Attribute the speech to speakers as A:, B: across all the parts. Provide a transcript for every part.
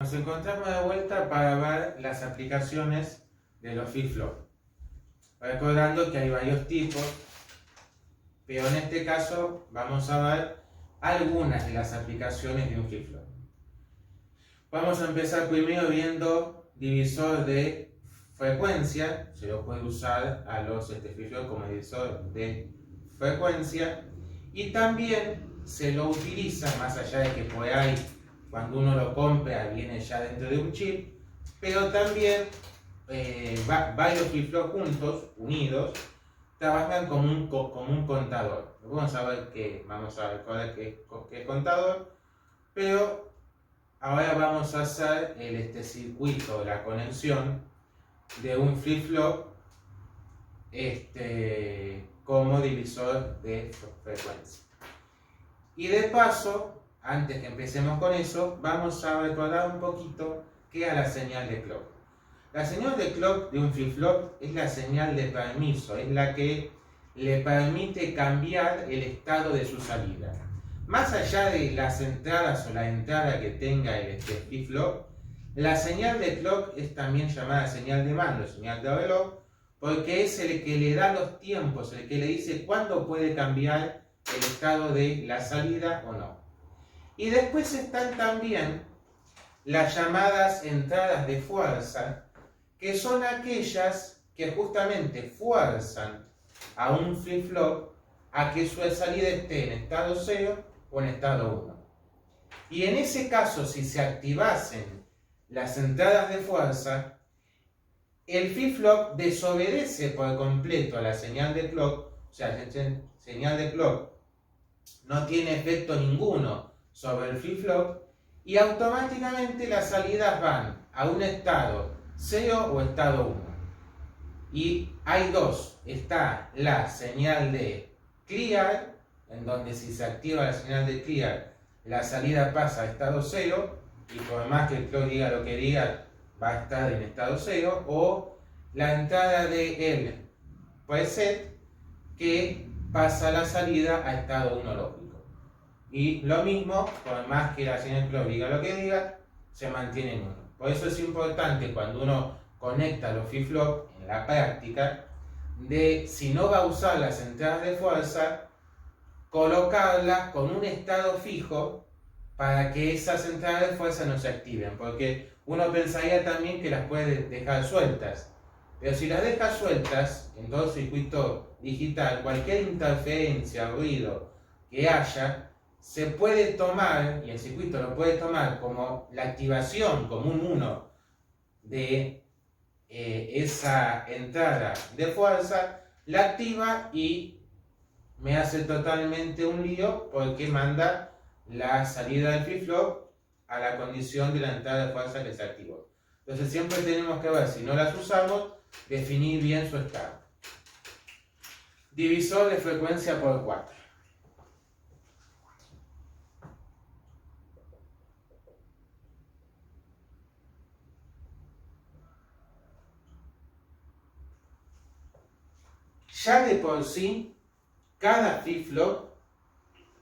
A: Nos encontramos de vuelta para ver las aplicaciones de los flip-flop. Recordando que hay varios tipos, pero en este caso vamos a ver algunas de las aplicaciones de un flip-flop. Vamos a empezar primero viendo divisor de frecuencia. Se lo puede usar a los flip-flop como divisor de frecuencia, y también se lo utiliza, más allá de que por ahí cuando uno lo compra viene ya dentro de un chip, pero también varios flip-flop juntos, unidos, trabajan como un contador. Vamos a ver qué es contador, pero ahora vamos a hacer el circuito, la conexión de un flip-flop como divisor de frecuencia. Y de paso, antes que empecemos con eso, vamos a recordar un poquito qué es la señal de clock. La señal de clock de un flip-flop es la señal de permiso, es la que le permite cambiar el estado de su salida. Más allá de las entradas o la entrada que tenga el flip-flop, la señal de clock es también llamada señal de mando, señal de reloj, porque es el que le da los tiempos, el que le dice cuándo puede cambiar el estado de la salida o no. Y después están también las llamadas entradas de fuerza, que son aquellas que justamente fuerzan a un flip-flop a que su salida esté en estado 0 o en estado 1. Y en ese caso, si se activasen las entradas de fuerza, el flip-flop desobedece por completo a la señal de clock, o sea, la señal de clock no tiene efecto ninguno sobre el flip-flop, y automáticamente las salidas van a un estado 0 o estado 1. Y hay dos: está la señal de clear, en donde si se activa la señal de clear, la salida pasa a estado 0, y por más que el clock diga lo que diga, va a estar en estado 0, o la entrada de el preset, que pasa la salida a estado 1 lógico. Y lo mismo, por más que la señal clock diga lo que diga, se mantiene en 1. Por eso es importante cuando uno conecta los flip-flop en la práctica, de si no va a usar las entradas de fuerza, colocarlas con un estado fijo para que esas entradas de fuerza no se activen, porque uno pensaría también que las puede dejar sueltas, pero si las deja sueltas en todo circuito digital, cualquier interferencia, ruido que haya, se puede tomar, y el circuito lo puede tomar como la activación, como un 1 de esa entrada de fuerza, la activa y me hace totalmente un lío, porque manda la salida del flip-flop a la condición de la entrada de fuerza que se activó. Entonces siempre tenemos que ver, si no las usamos, definir bien su estado. Divisor de frecuencia por 4. Ya de por sí, cada flip-flop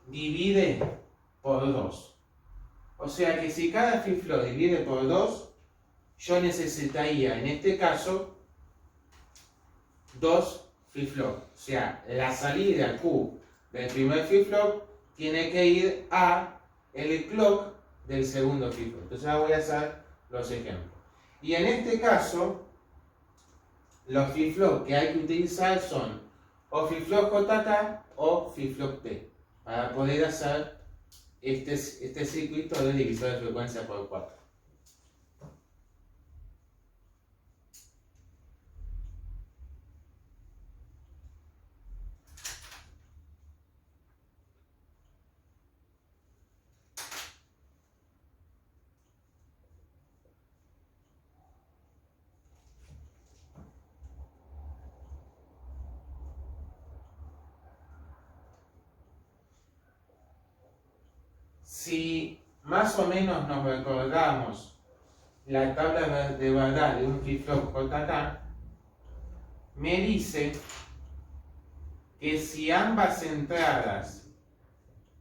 A: divide por 2. O sea que si cada flip-flop divide por 2, yo necesitaría en este caso 2 flip-flop. O sea, la salida Q del primer flip-flop tiene que ir a el clock del segundo flip-flop. Entonces ahora voy a hacer los ejemplos. Y en este caso, los flip-flop que hay que utilizar son o flip-flop JK o flip-flop T, para poder hacer este circuito de divisor de frecuencia por 4. Si más o menos nos recordamos la tabla de verdad de un flip-flop JK, me dice que si ambas entradas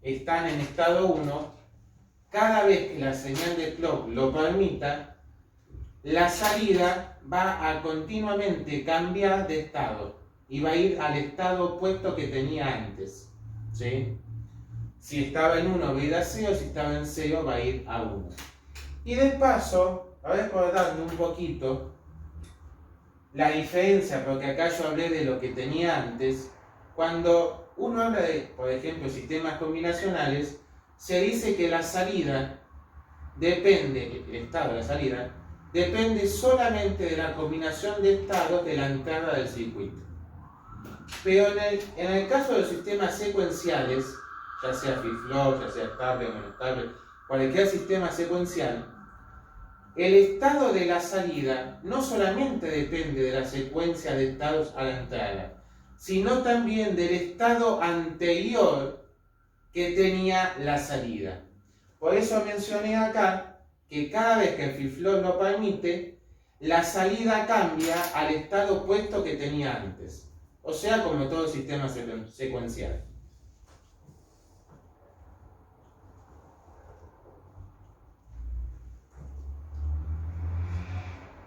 A: están en estado 1, cada vez que la señal de clock lo permita, la salida va a continuamente cambiar de estado y va a ir al estado opuesto que tenía antes, ¿sí? Si estaba en 1 va a ir a 0, si estaba en 0 va a ir a 1. Y de paso, a recordarme un poquito la diferencia, porque acá yo hablé de lo que tenía antes. Cuando uno habla de, por ejemplo, sistemas combinacionales, se dice que la salida depende, el estado de la salida, depende solamente de la combinación de estados de la entrada del circuito. Pero en el caso de los sistemas secuenciales, ya sea flip-flop, ya sea estable o no estable, cualquier sistema secuencial, el estado de la salida no solamente depende de la secuencia de estados a la entrada, sino también del estado anterior que tenía la salida. Por eso mencioné acá que cada vez que el flip-flop lo permite, la salida cambia al estado opuesto que tenía antes. O sea, como todo sistema secuencial.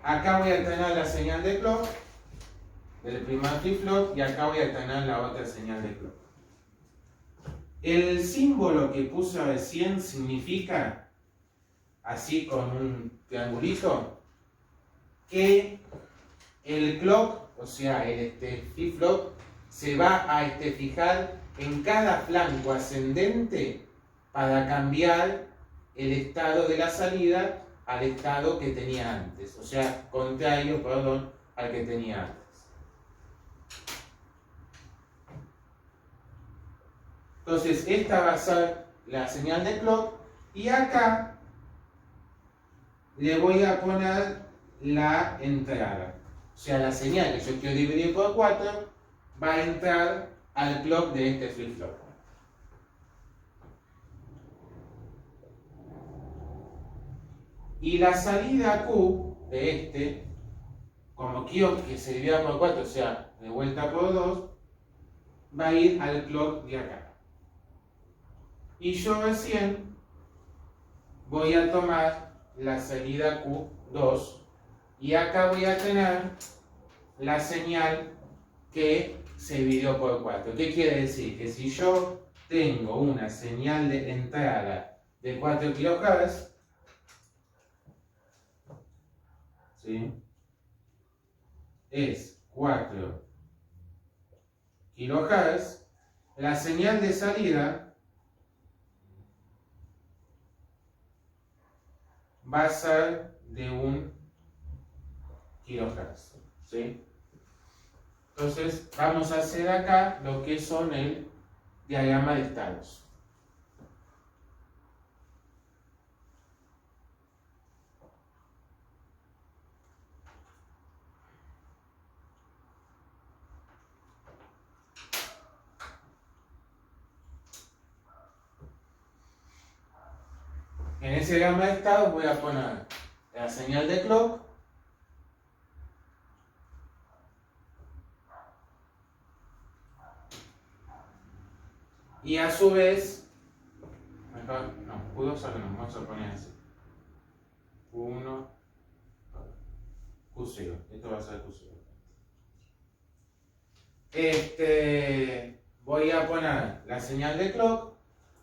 A: Acá voy a tener la señal de clock del primer flip-flop y acá voy a tener la otra señal de clock. El símbolo que puse recién significa, así con un triangulito, que el clock, o sea, el flip-flop, se va a fijar en cada flanco ascendente para cambiar el estado de la salida al estado que tenía antes, o sea, contrario, perdón, al que tenía antes. Entonces, esta va a ser la señal de clock y acá le voy a poner la entrada. O sea, la señal que yo quiero dividir por 4 va a entrar al clock de este flip-flop. Y la salida Q de este, como quiero que se divida por 4, o sea, de vuelta por 2, va a ir al clock de acá. Y yo recién voy a tomar la salida Q2 y acá voy a tener la señal que se dividió por 4. ¿Qué quiere decir? Que si yo tengo una señal de entrada de 4 kHz, ¿sí? Es 4 kHz, la señal de salida va a ser de 1 kHz, ¿sí? Entonces vamos a hacer acá lo que son el diagrama de estados. En ese diagrama de estados voy a poner la señal de clock, y a su vez, mejor, no, Q2 solo no, vamos a poner así. Q1, Q0, esto va a ser Q0. Voy a poner la señal de clock,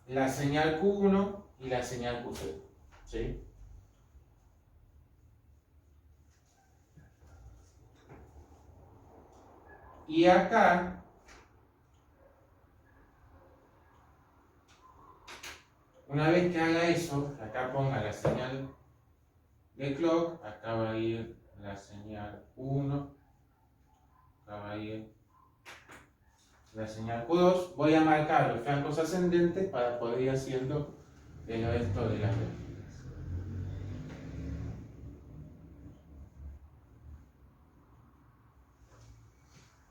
A: la señal Q1 y la señal Q0, ¿sí? Y acá una vez que haga eso, acá ponga la señal de clock, acá va a ir la señal 1, acá va a ir la señal Q2, voy a marcar los flancos ascendentes para poder ir haciendo el resto de las gráficas.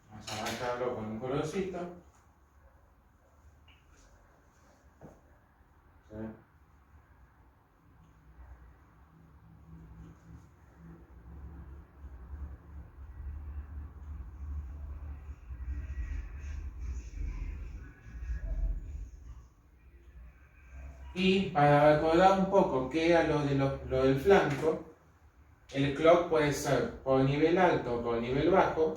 A: Vamos a marcarlo con un colorcito. ¿Sí? Y para recordar un poco qué era lo del flanco, el clock puede ser por nivel alto o por nivel bajo,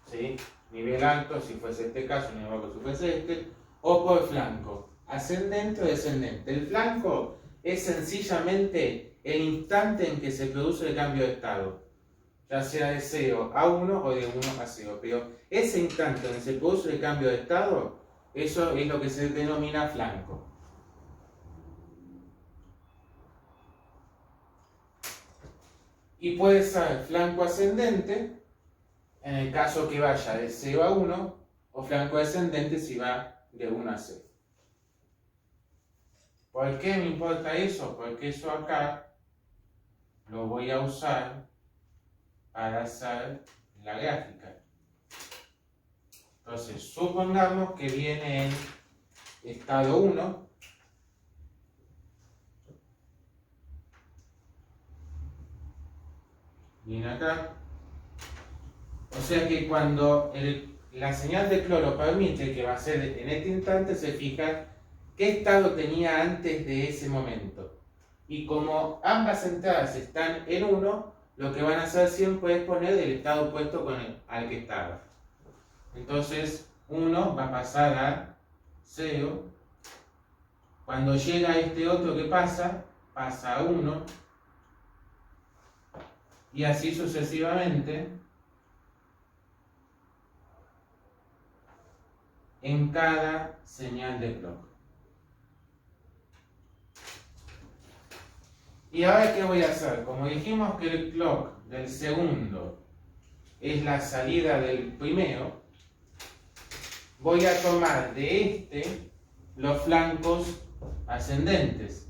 A: ¿sí? Nivel alto si fuese este caso, nivel bajo si fuese este, o por flanco, ascendente o descendente. El flanco es sencillamente el instante en que se produce el cambio de estado, ya sea de 0 a 1 o de 1 a 0, pero ese instante donde se produce el cambio de estado, eso es lo que se denomina flanco. Y puede ser flanco ascendente, en el caso que vaya de 0 a 1, o flanco descendente si va de 1 a 0. ¿Por qué me importa eso? Porque eso acá lo voy a usar para hacer la gráfica. Entonces, supongamos que viene en estado 1, viene acá. O sea que cuando la señal de cloro permite, que va a ser en este instante, se fija qué estado tenía antes de ese momento. Y como ambas entradas están en 1, lo que van a hacer siempre es poner el estado opuesto al que estaba. Entonces 1 va a pasar a 0. Cuando llega este otro que pasa a 1. Y así sucesivamente en cada señal de clock. Y ahora, ¿qué voy a hacer? Como dijimos que el clock del segundo es la salida del primero, voy a tomar de este los flancos ascendentes.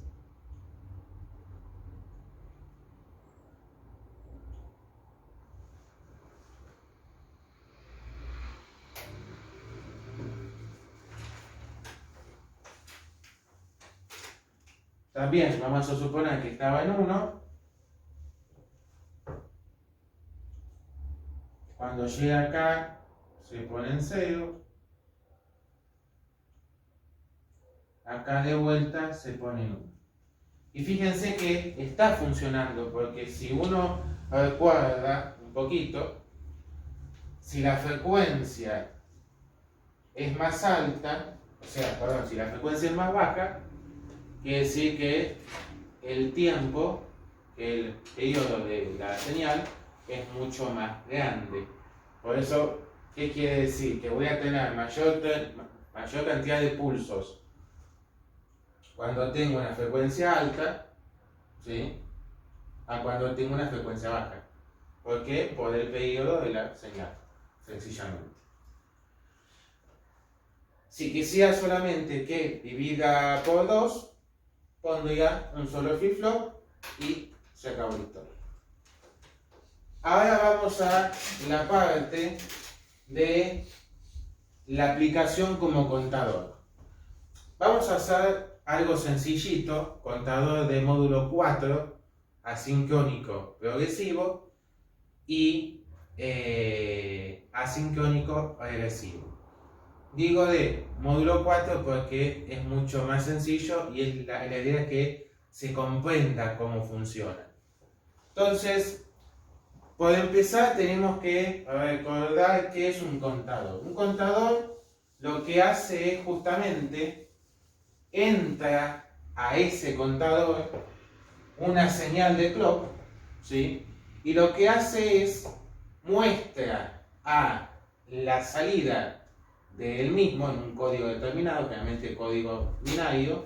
A: También vamos a suponer que estaba en 1. Cuando llega acá, se pone en 0. Acá de vuelta se pone en 1. Y fíjense que está funcionando, porque si uno recuerda un poquito, si la frecuencia es más alta, o sea, perdón, si la frecuencia es más baja, quiere decir que el tiempo, el periodo de la señal, es mucho más grande. Por eso, ¿qué quiere decir? Que voy a tener mayor cantidad de pulsos cuando tengo una frecuencia alta, ¿sí?, a cuando tengo una frecuencia baja. ¿Por qué? Por el periodo de la señal, sencillamente. Si quisiera solamente que divida por 2, pondría un solo flip-flop y se acabó la historia. Ahora vamos a la parte de la aplicación como contador. Vamos a hacer algo sencillito, contador de módulo 4, asincrónico progresivo y asincrónico regresivo. Digo de módulo 4 porque es mucho más sencillo y la idea es que se comprenda cómo funciona. Entonces, por empezar tenemos que recordar qué es un contador. Un contador lo que hace es justamente entra a ese contador una señal de clock, ¿sí?, y lo que hace es muestra a la salida del mismo en un código determinado, realmente código binario,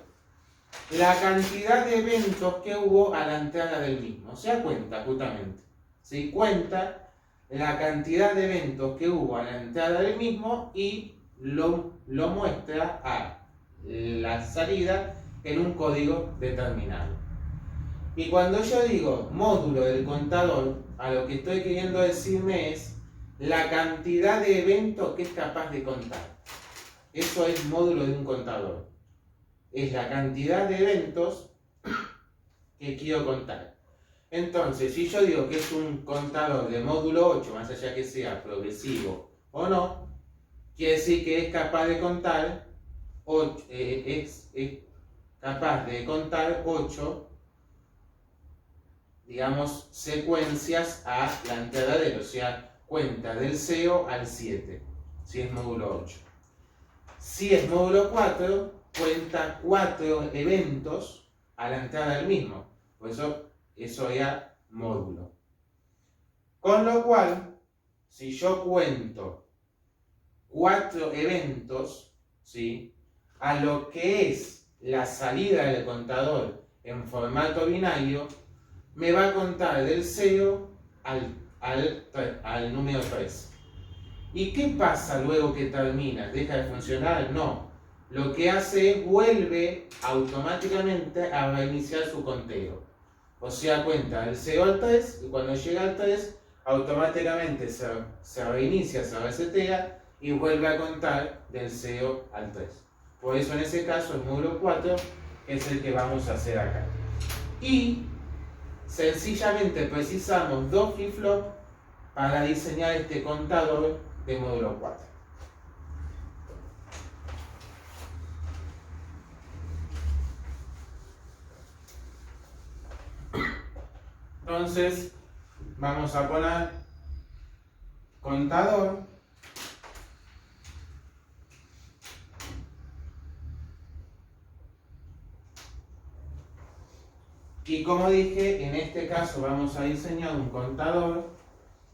A: la cantidad de eventos que hubo a la entrada del mismo. O sea, cuenta justamente, ¿sí?, cuenta la cantidad de eventos que hubo a la entrada del mismo y lo muestra a la salida en un código determinado. Y cuando yo digo módulo del contador, a lo que estoy queriendo decirme es la cantidad de eventos que es capaz de contar. Eso es módulo de un contador. Es la cantidad de eventos que quiero contar. Entonces, si yo digo que es un contador de módulo 8, más allá que sea progresivo o no, quiere decir que es capaz de contar capaz de contar 8, digamos, secuencias a la entrada del, o sea, cuenta del 0 al 7, si es módulo 8. Si es módulo 4, cuenta 4 eventos a la entrada del mismo. Por eso era módulo. Con lo cual, si yo cuento 4 eventos, ¿sí?, a lo que es la salida del contador en formato binario, me va a contar del 0 al número 3. ¿Y qué pasa luego que termina? ¿Deja de funcionar? No. Lo que hace es vuelve automáticamente a reiniciar su conteo. O sea, cuenta del 0 al 3 y cuando llega al 3 automáticamente se reinicia, se resetea y vuelve a contar del 0 al 3. Por eso en ese caso el módulo 4 es el que vamos a hacer acá. Y sencillamente precisamos 2 flip-flops para diseñar este contador de módulo 4. Entonces vamos a poner contador y, como dije, en este caso vamos a diseñar un contador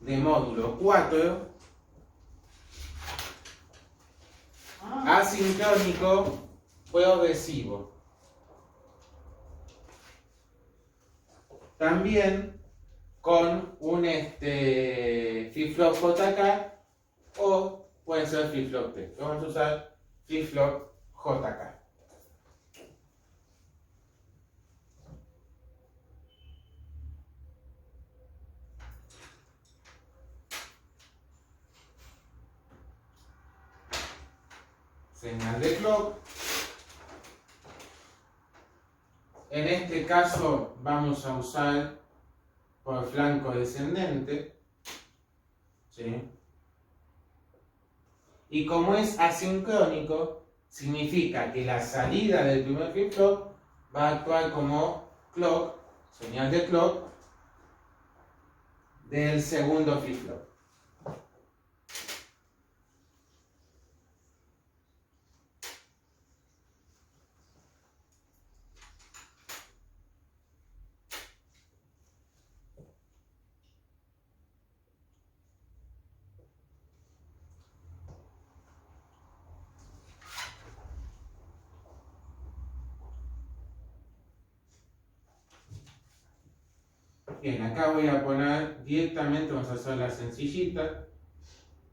A: de módulo 4 asincrónico progresivo. También con un flip-flop JK o puede ser flip-flop T. Vamos a usar flip-flop JK. Señal de clock. En este caso vamos a usar por flanco descendente, ¿sí? Y como es asincrónico, significa que la salida del primer flip-flop va a actuar como clock, señal de clock, del segundo flip-flop. Bien, acá voy a poner directamente, vamos a hacer la sencillita.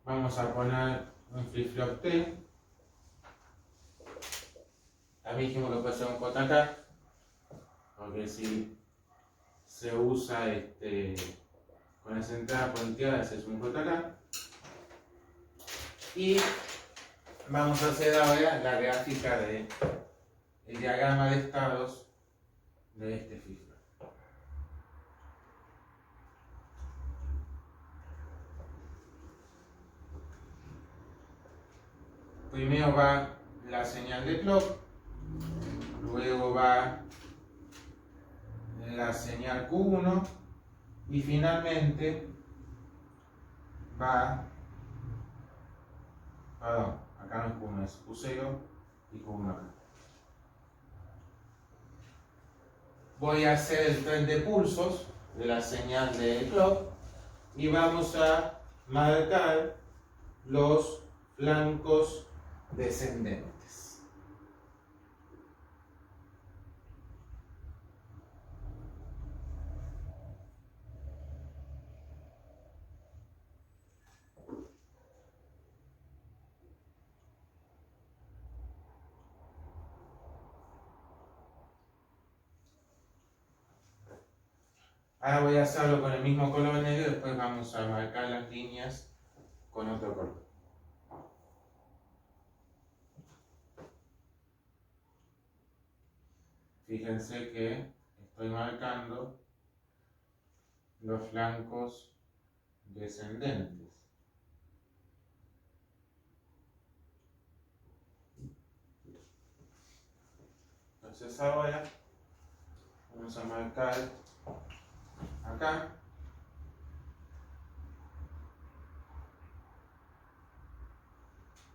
A: Vamos a poner un flip-flop T. También dijimos que puede ser un JK, porque si se usa con las entradas punteadas es un JK. Y vamos a hacer ahora la gráfica del diagrama de estados de este flip-flop. Primero va la señal de clock, luego va la señal Q1 y finalmente va, perdón, acá no es Q1, es Q0 y Q1 acá. Voy a hacer el tren de pulsos de la señal de clock y vamos a marcar los flancos descendentes. Ahora voy a hacerlo con el mismo color negro y después vamos a marcar las líneas con otro color. Fíjense que estoy marcando los flancos descendentes. Entonces ahora vamos a marcar acá.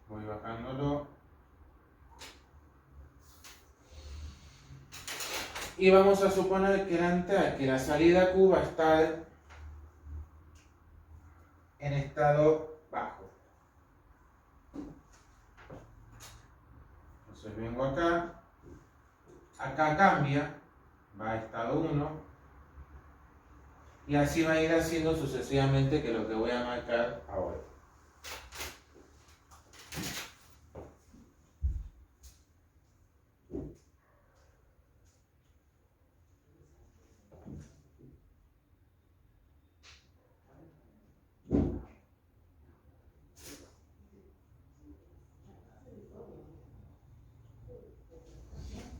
A: Voy bajándolo. Y vamos a suponer que la salida Q va a estar en estado bajo. Entonces vengo acá. Acá cambia. Va a estado 1. Y así va a ir haciendo sucesivamente, que es lo que voy a marcar ahora.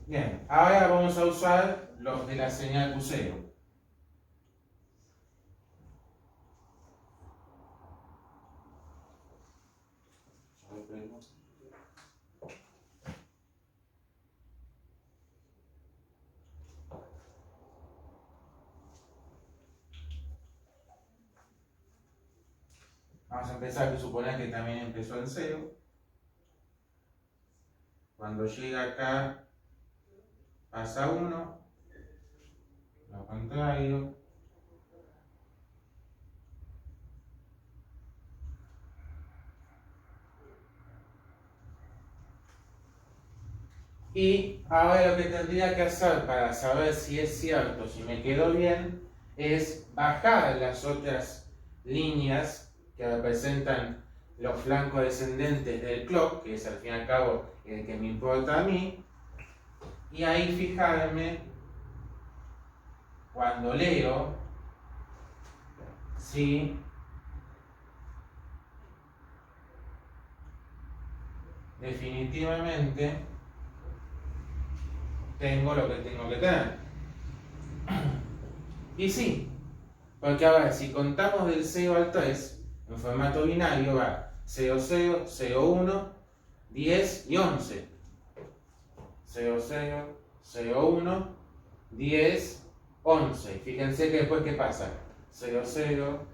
A: Bien, ahora vamos a usar los de la señal Q0. Vamos a empezar a suponer que también empezó en 0. Cuando llega acá pasa 1, lo contrario. Y ahora lo que tendría que hacer para saber si es cierto, si me quedó bien, es bajar las otras líneas que representan los flancos descendentes del clock, que es al fin y al cabo el que me importa a mí, y ahí fijarme cuando leo si definitivamente tengo lo que tengo que tener. Y sí, porque ahora si contamos del 0 al 3, en formato binario va 0, 0, 0, 1, 10 y 11. 0, 0, 0, 1, 10, 11. Fíjense que después, ¿qué pasa? 0, 0,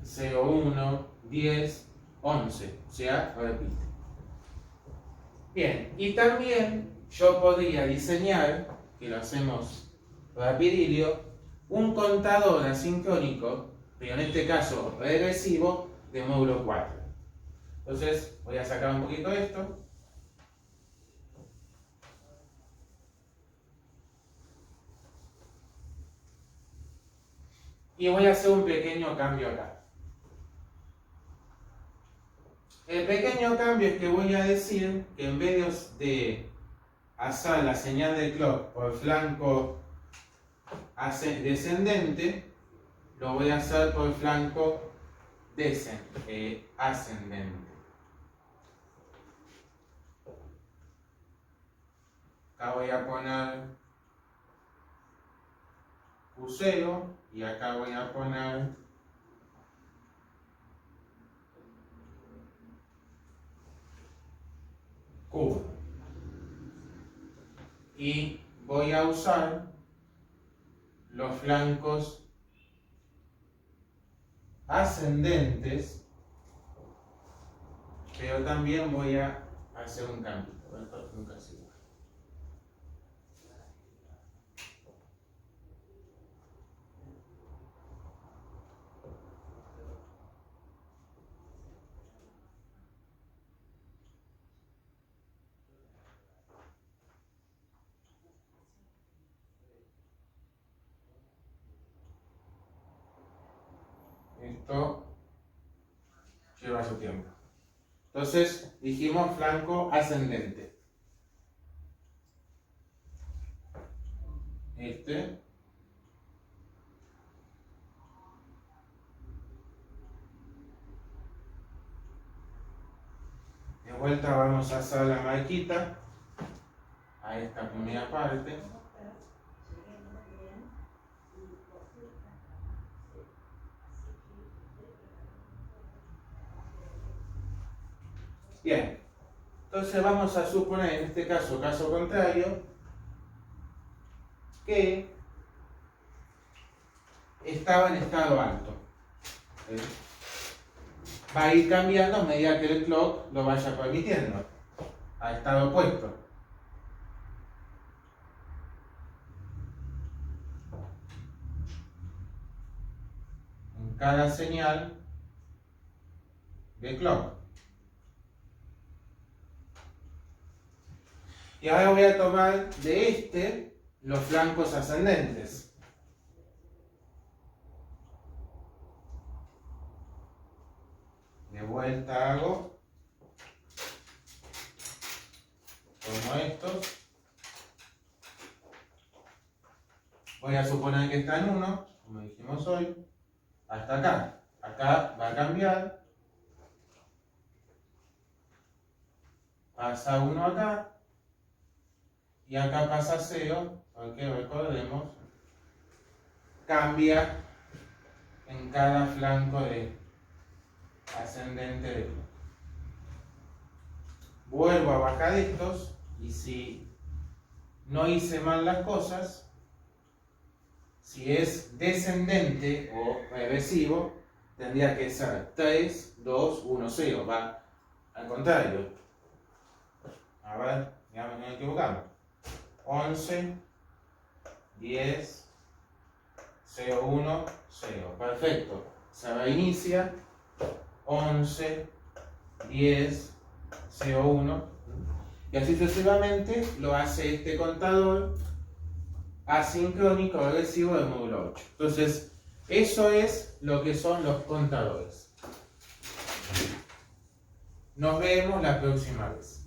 A: 0, 1, 10, 11. O sea, repite. Bien, y también yo podría diseñar, que lo hacemos rapidillo, un contador asincrónico, pero en este caso regresivo, de módulo 4. Entonces, voy a sacar un poquito esto. Y voy a hacer un pequeño cambio acá. El pequeño cambio es que voy a decir que en vez de hacer la señal de clock por flanco descendente, lo voy a hacer por flanco ascendente. Acá voy a poner Q0 y acá voy a poner Q1. Y voy a usar los flancos ascendentes, pero también voy a hacer un cambio. Esto nunca es igual. Esto lleva su tiempo. Entonces dijimos flanco ascendente. De vuelta vamos a hacer la marquita a esta primera parte. Bien, Entonces vamos a suponer, en este caso, caso contrario, que estaba en estado alto. Va a ir cambiando a medida que el clock lo vaya permitiendo, a estado opuesto. En cada señal de clock. Y ahora voy a tomar de los flancos ascendentes. De vuelta hago, tomo estos. Voy a suponer que está en 1, como dijimos hoy, hasta acá. Acá va a cambiar. Pasa 1 acá. Y acá pasa 0, porque recordemos, cambia en cada flanco de ascendente de clock. Vuelvo a bajar estos y si no hice mal las cosas, si es descendente o regresivo, tendría que ser 3, 2, 1, 0. Va al contrario. A ver, ya me he equivocado. 11, 10, 0, 1, 0. Perfecto. Se reinicia. 11, 10, 0, 1. Y así sucesivamente lo hace este contador asincrónico regresivo del módulo 8. Entonces, eso es lo que son los contadores. Nos vemos la próxima vez.